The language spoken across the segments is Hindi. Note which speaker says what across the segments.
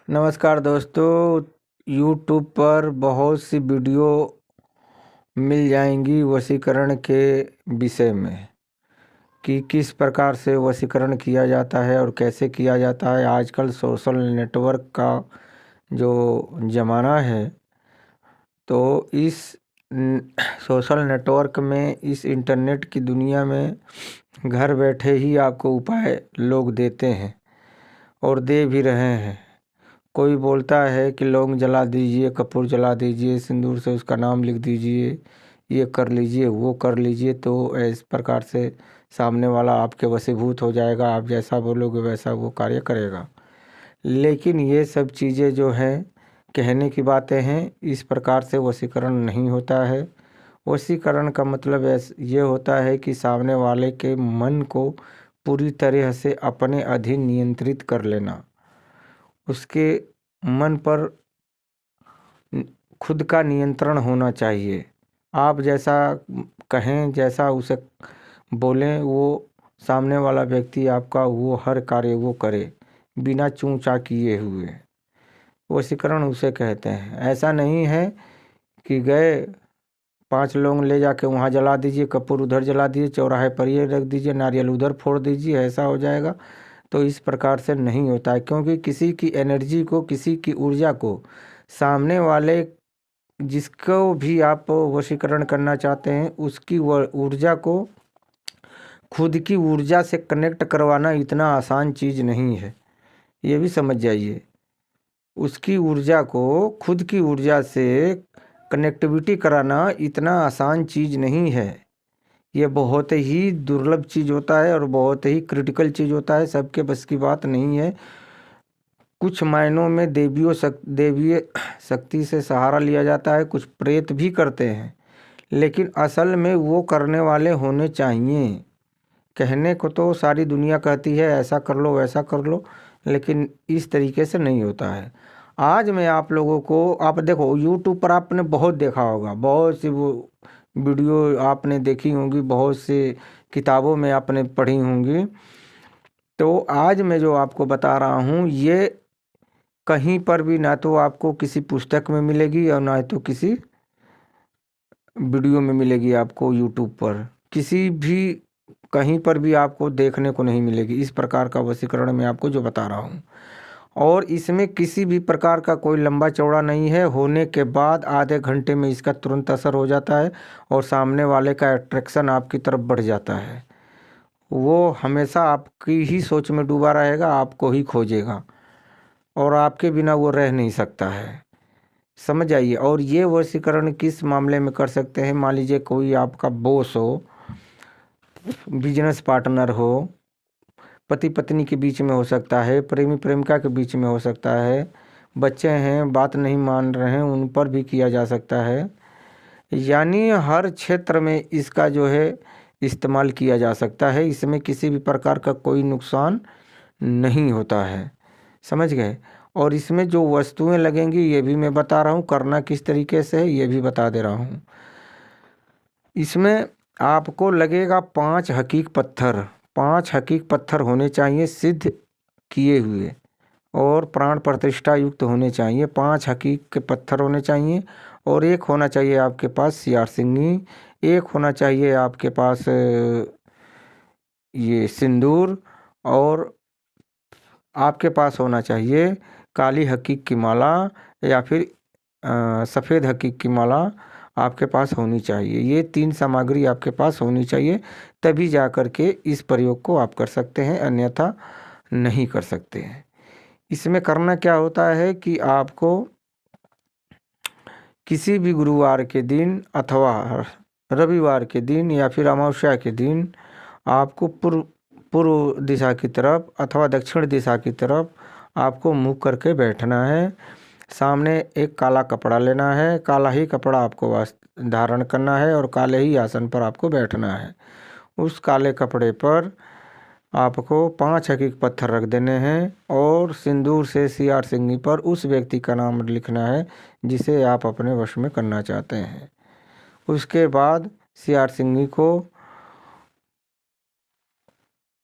Speaker 1: नमस्कार दोस्तों। YouTube पर बहुत सी वीडियो मिल जाएंगी वशीकरण के विषय में कि किस प्रकार से वशीकरण किया जाता है और कैसे किया जाता है। आजकल सोशल नेटवर्क का जो ज़माना है, तो इस सोशल नेटवर्क में, इस इंटरनेट की दुनिया में घर बैठे ही आपको उपाय लोग देते हैं और दे भी रहे हैं। कोई बोलता है कि लौंग जला दीजिए, कपूर जला दीजिए, सिंदूर से उसका नाम लिख दीजिए, ये कर लीजिए, वो कर लीजिए, तो इस प्रकार से सामने वाला आपके वशीभूत हो जाएगा। आप जैसा बोलोगे वैसा वो कार्य करेगा। लेकिन ये सब चीज़ें जो हैं कहने की बातें हैं। इस प्रकार से वशीकरण नहीं होता है। वशीकरण का मतलब ये होता है कि सामने वाले के मन को पूरी तरह से अपने अधीन नियंत्रित कर लेना। उसके मन पर खुद का नियंत्रण होना चाहिए। आप जैसा कहें, जैसा उसे बोलें, वो सामने वाला व्यक्ति आपका वो हर कार्य वो करे बिना चूं-चा किए हुए। वशीकरण उसे कहते हैं। ऐसा नहीं है कि गए 5 लौंग ले जाके वहाँ जला दीजिए, कपूर उधर जला दीजिए, चौराहे पर ये रख दीजिए, नारियल उधर फोड़ दीजिए, ऐसा हो जाएगा। तो इस प्रकार से नहीं होता है, क्योंकि किसी की एनर्जी को, किसी की ऊर्जा को सामने वाले जिसको भी आप वशीकरण करना चाहते हैं उसकी ऊर्जा को खुद की ऊर्जा से कनेक्ट करवाना इतना आसान चीज़ नहीं है। ये भी समझ जाइए। उसकी ऊर्जा को खुद की ऊर्जा से कनेक्टिविटी कराना इतना आसान चीज़ नहीं है। ये बहुत ही दुर्लभ चीज़ होता है और बहुत ही क्रिटिकल चीज़ होता है। सबके बस की बात नहीं है। कुछ मायनों में देवीय शक्ति से सहारा लिया जाता है, कुछ प्रेत भी करते हैं, लेकिन असल में वो करने वाले होने चाहिए। कहने को तो सारी दुनिया कहती है ऐसा कर लो वैसा कर लो, लेकिन इस तरीके से नहीं होता है। आज मैं आप लोगों को, आप देखो यूट्यूब पर आपने बहुत देखा होगा, बहुत सी वो वीडियो आपने देखी होंगी, बहुत सी किताबों में आपने पढ़ी होंगी। तो आज मैं जो आपको बता रहा हूँ ये कहीं पर भी ना तो आपको किसी पुस्तक में मिलेगी और ना तो किसी वीडियो में मिलेगी। आपको यूट्यूब पर किसी भी कहीं पर भी आपको देखने को नहीं मिलेगी इस प्रकार का वशीकरण मैं आपको जो बता रहा हूँ। और इसमें किसी भी प्रकार का कोई लंबा चौड़ा नहीं है। होने के बाद आधे घंटे में इसका तुरंत असर हो जाता है और सामने वाले का अट्रैक्शन आपकी तरफ बढ़ जाता है। वो हमेशा आपकी ही सोच में डूबा रहेगा, आपको ही खोजेगा और आपके बिना वो रह नहीं सकता है। समझ आइए। और ये वशीकरण किस मामले में कर सकते हैं? मान लीजिए कोई आपका बॉस हो, बिजनेस पार्टनर हो, पति पत्नी के बीच में हो सकता है, प्रेमी प्रेमिका के बीच में हो सकता है, बच्चे हैं बात नहीं मान रहे हैं, उन पर भी किया जा सकता है। यानी हर क्षेत्र में इसका जो है इस्तेमाल किया जा सकता है। इसमें किसी भी प्रकार का कोई नुकसान नहीं होता है। समझ गए। और इसमें जो वस्तुएं लगेंगी ये भी मैं बता रहा हूँ, करना किस तरीके से है ये भी बता दे रहा हूँ। इसमें आपको लगेगा 5 हकीक पत्थर। 5 हकीक पत्थर होने चाहिए सिद्ध किए हुए और प्राण प्रतिष्ठा युक्त होने चाहिए। 5 हकीक के पत्थर होने चाहिए और एक होना चाहिए आपके पास सियार सिंगी, एक होना चाहिए आपके पास ये सिंदूर, और आपके पास होना चाहिए काली हकीक की माला या फिर सफ़ेद हकीक की माला आपके पास होनी चाहिए। ये 3 सामग्री आपके पास होनी चाहिए, तभी जा कर के इस प्रयोग को आप कर सकते हैं, अन्यथा नहीं कर सकते हैं। इसमें करना क्या होता है कि आपको किसी भी गुरुवार के दिन अथवा रविवार के दिन या फिर अमावस्या के दिन आपको पूर्व पूर्व दिशा की तरफ अथवा दक्षिण दिशा की तरफ आपको मुँह करके बैठना है। सामने एक काला कपड़ा लेना है, काला ही कपड़ा आपको धारण करना है और काले ही आसन पर आपको बैठना है। उस काले कपड़े पर आपको 5 हकीक पत्थर रख देने हैं और सिंदूर से सियार सिंगी पर उस व्यक्ति का नाम लिखना है जिसे आप अपने वश में करना चाहते हैं। उसके बाद सियार सिंगी को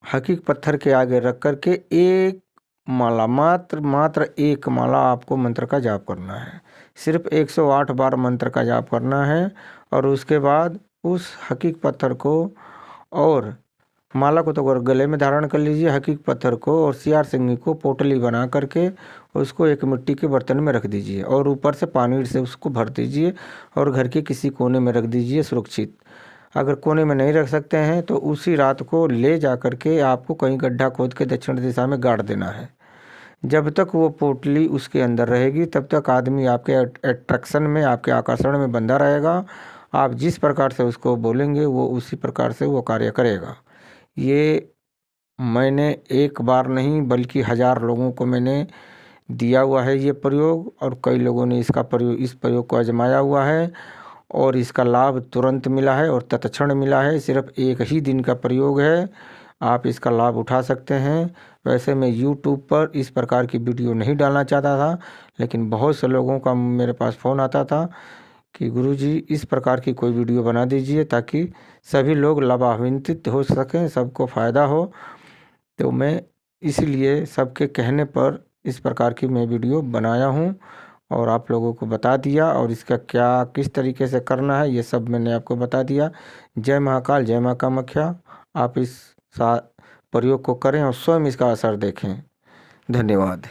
Speaker 1: हकीक पत्थर के आगे रख कर के एक माला, मात्र एक माला आपको मंत्र का जाप करना है। सिर्फ 108 बार मंत्र का जाप करना है और उसके बाद उस हकीक पत्थर को और माला को तो गले में धारण कर लीजिए, हकीक पत्थर को और सियार सिंगी को पोटली बना करके उसको एक मिट्टी के बर्तन में रख दीजिए और ऊपर से पानी से उसको भर दीजिए और घर के किसी कोने में रख दीजिए सुरक्षित। अगर कोने में नहीं रख सकते हैं तो उसी रात को ले जा कर के आपको कहीं गड्ढा खोद के दक्षिण दिशा में गाड़ देना है। जब तक वो पोटली उसके अंदर रहेगी तब तक आदमी आपके अट्रैक्शन में, आपके आकर्षण में बंधा रहेगा। आप जिस प्रकार से उसको बोलेंगे वो उसी प्रकार से वो कार्य करेगा। ये मैंने एक बार नहीं बल्कि 1000 लोगों को मैंने दिया हुआ है ये प्रयोग, और कई लोगों ने इस प्रयोग को आजमाया हुआ है और इसका लाभ तुरंत मिला है और तत्क्षण मिला है। सिर्फ एक ही दिन का प्रयोग है, आप इसका लाभ उठा सकते हैं। वैसे मैं YouTube पर इस प्रकार की वीडियो नहीं डालना चाहता था, लेकिन बहुत से लोगों का मेरे पास फ़ोन आता था कि गुरुजी इस प्रकार की कोई वीडियो बना दीजिए ताकि सभी लोग लाभान्वित हो सकें, सबको फ़ायदा हो। तो मैं इसलिए सबके कहने पर इस प्रकार की मैं वीडियो बनाया हूँ और आप लोगों को बता दिया, और इसका क्या किस तरीके से करना है ये सब मैंने आपको बता दिया। जय महाकाल, जय माँ कामाख्या। आप इस प्रयोग को करें और स्वयं इसका असर देखें। धन्यवाद।